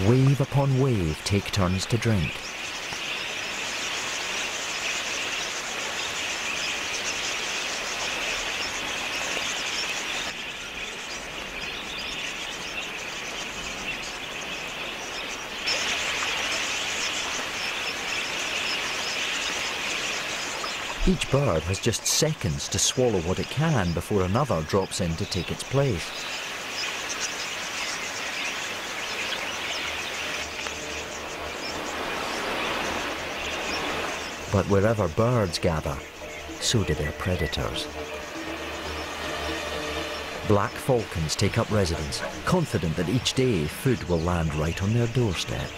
Wave upon wave take turns to drink. Each bird has just seconds to swallow what it can before another drops in to take its place. But wherever birds gather, so do their predators. Black falcons take up residence, confident that each day food will land right on their doorstep.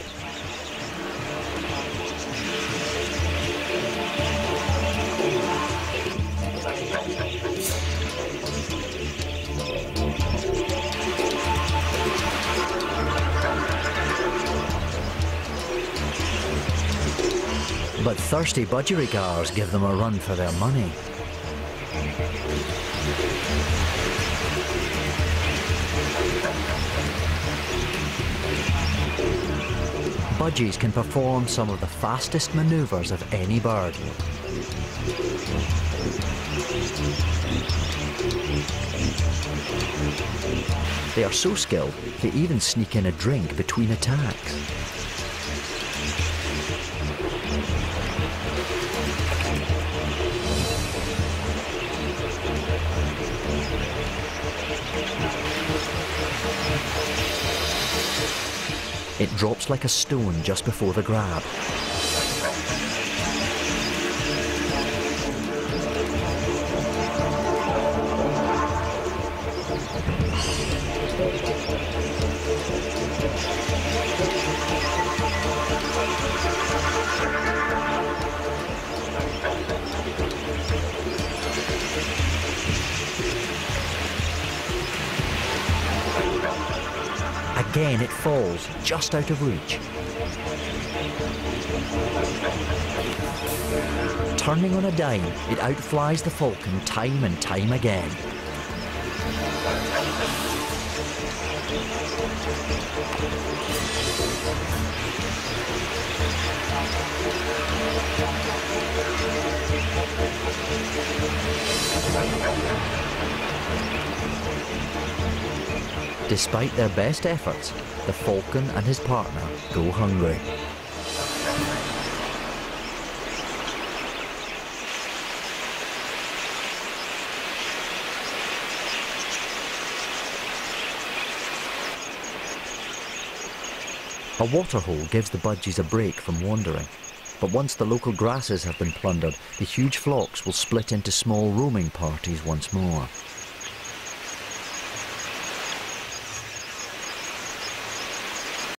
But thirsty budgerigars give them a run for their money. Budgies can perform some of the fastest manoeuvres of any bird. They are so skilled, they even sneak in a drink between attacks. It drops like a stone just before the grab. Again it falls, just out of reach. Turning on a dime, it outflies the falcon time and time again. Despite their best efforts, the falcon and his partner go hungry. A waterhole gives the budgies a break from wandering, but once the local grasses have been plundered, the huge flocks will split into small roaming parties once more.